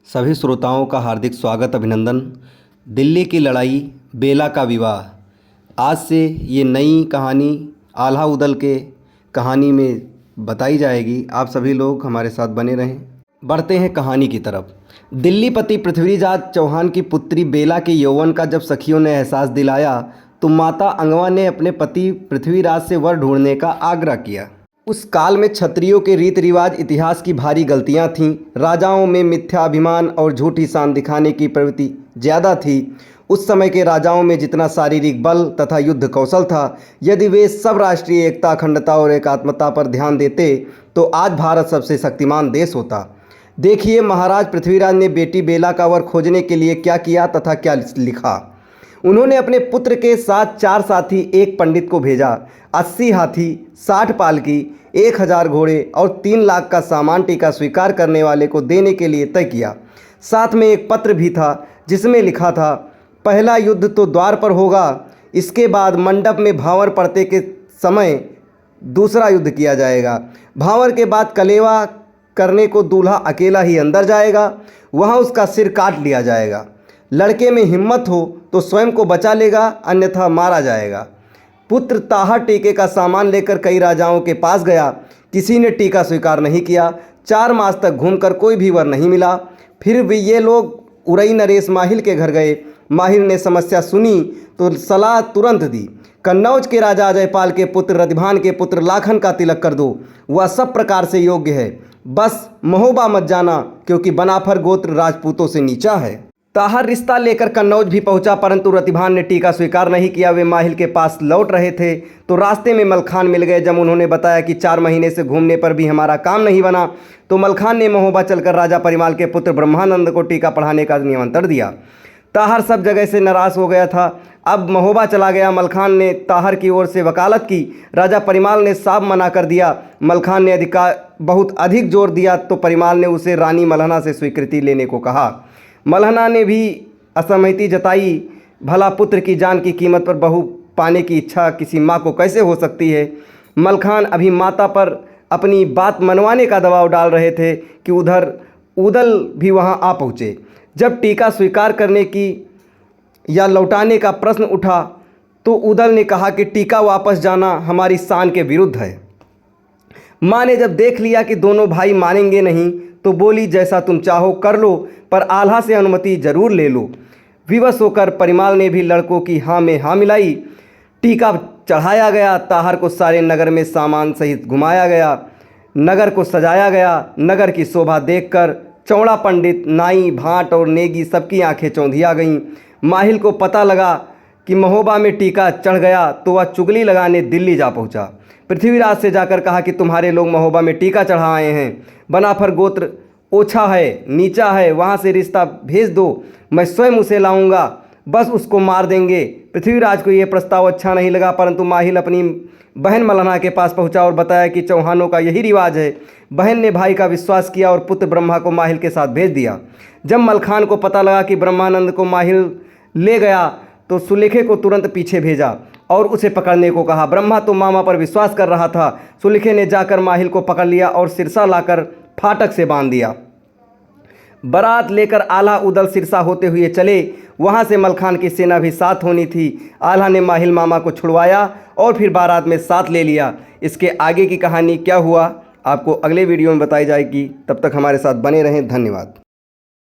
सभी श्रोताओं का हार्दिक स्वागत अभिनंदन। दिल्ली की लड़ाई, बेला का विवाह। आज से ये नई कहानी आल्हा उदल के कहानी में बताई जाएगी। आप सभी लोग हमारे साथ बने रहें। बढ़ते हैं कहानी की तरफ। दिल्लीपति पृथ्वीराज चौहान की पुत्री बेला के यौवन का जब सखियों ने एहसास दिलाया तो माता अंगवा ने अपने पति पृथ्वीराज से वर ढूंढने का आग्रह किया। उस काल में क्षत्रियों के रीति रिवाज इतिहास की भारी गलतियां थीं। राजाओं में मिथ्याभिमान और झूठी शान दिखाने की प्रवृत्ति ज़्यादा थी। उस समय के राजाओं में जितना शारीरिक बल तथा युद्ध कौशल था, यदि वे सब राष्ट्रीय एकता, अखंडता और एकात्मता पर ध्यान देते तो आज भारत सबसे शक्तिमान देश होता। देखिए महाराज पृथ्वीराज ने बेटी बेला का वर खोजने के लिए क्या किया तथा क्या लिखा। उन्होंने अपने पुत्र के साथ 4 साथी, 1 पंडित को भेजा। 80 हाथी, 60 पालकी, 1000 घोड़े और 3 लाख का सामान टीका स्वीकार करने वाले को देने के लिए तय किया। साथ में एक पत्र भी था जिसमें लिखा था, पहला युद्ध तो द्वार पर होगा, इसके बाद मंडप में भांवर पड़ते के समय दूसरा युद्ध किया जाएगा। भांवर के बाद कलेवा करने को दूल्हा अकेला ही अंदर जाएगा, वहाँ उसका सिर काट लिया जाएगा। लड़के में हिम्मत हो तो स्वयं को बचा लेगा, अन्यथा मारा जाएगा। पुत्र ताहर टीके का सामान लेकर कई राजाओं के पास गया, किसी ने टीका स्वीकार नहीं किया। 4 मास तक घूमकर कोई भी वर नहीं मिला। फिर भी ये लोग उरई नरेश माहिल के घर गए। माहिल ने समस्या सुनी तो सलाह तुरंत दी, कन्नौज के राजा जयपाल के पुत्र रतिभान के पुत्र लाखन का तिलक कर दो, वह सब प्रकार से योग्य है। बस महोबा मत जाना, क्योंकि बनाफर गोत्र राजपूतों से नीचा है। ताहर रिश्ता लेकर कन्नौज भी पहुंचा, परंतु रतिभान ने टीका स्वीकार नहीं किया। वे माहिल के पास लौट रहे थे तो रास्ते में मलखान मिल गए। जब उन्होंने बताया कि 4 महीने से घूमने पर भी हमारा काम नहीं बना, तो मलखान ने महोबा चलकर राजा परिमाल के पुत्र ब्रह्मानंद को टीका पढ़ाने का निमंत्रण दिया। ताहर सब जगह से नाराज़ हो गया था, अब महोबा चला गया। मलखान ने ताहर की ओर से वकालत की। राजा परिमाल ने साफ मना कर दिया। मलखान ने बहुत अधिक जोर दिया तो परिमाल ने उसे रानी मलहना से स्वीकृति लेने को कहा। मलहना ने भी असहमति जताई। भला पुत्र की जान की कीमत पर बहू पाने की इच्छा किसी माँ को कैसे हो सकती है। मलखान अभी माता पर अपनी बात मनवाने का दबाव डाल रहे थे कि उधर उदल भी वहाँ आ पहुँचे। जब टीका स्वीकार करने की या लौटाने का प्रश्न उठा तो उदल ने कहा कि टीका वापस जाना हमारी शान के विरुद्ध है। माँ ने जब देख लिया कि दोनों भाई मानेंगे नहीं तो बोली, जैसा तुम चाहो कर लो, पर आल्हा से अनुमति जरूर ले लो। विवश होकर परिमाल ने भी लड़कों की हाँ में हाँ मिलाई। टीका चढ़ाया गया। ताहर को सारे नगर में सामान सहित घुमाया गया। नगर को सजाया गया। नगर की शोभा देखकर चौड़ा पंडित, नाई, भाट और नेगी सबकी आंखें चौंधिया गईं। माहिल को पता लगा कि महोबा में टीका चढ़ गया तो वह चुगली लगाने दिल्ली जा पहुंचा। पृथ्वीराज से जाकर कहा कि तुम्हारे लोग महोबा में टीका चढ़ा आए हैं। बनाफर गोत्र ओछा है, नीचा है, वहाँ से रिश्ता भेज दो, मैं स्वयं उसे लाऊंगा, बस उसको मार देंगे। पृथ्वीराज को यह प्रस्ताव अच्छा नहीं लगा, परंतु माहिल अपनी बहन मलहना के पास पहुंचा और बताया कि चौहानों का यही रिवाज है। बहन ने भाई का विश्वास किया और पुत्र ब्रह्मा को माहिल के साथ भेज दिया। जब मलखान को पता लगा कि ब्रह्मानंद को माहिल ले गया तो सुलेखे को तुरंत पीछे भेजा और उसे पकड़ने को कहा। ब्रह्मा तो मामा पर विश्वास कर रहा था। सुलेखे ने जाकर माहिल को पकड़ लिया और सिरसा लाकर फाटक से बांध दिया। बारात लेकर आल्हा उदल सिरसा होते हुए चले। वहां से मलखान की सेना भी साथ होनी थी। आल्हा ने माहिल मामा को छुड़वाया और फिर बारात में साथ ले लिया। इसके आगे की कहानी क्या हुआ आपको अगले वीडियो में बताई जाएगी। तब तक हमारे साथ बने रहें। धन्यवाद।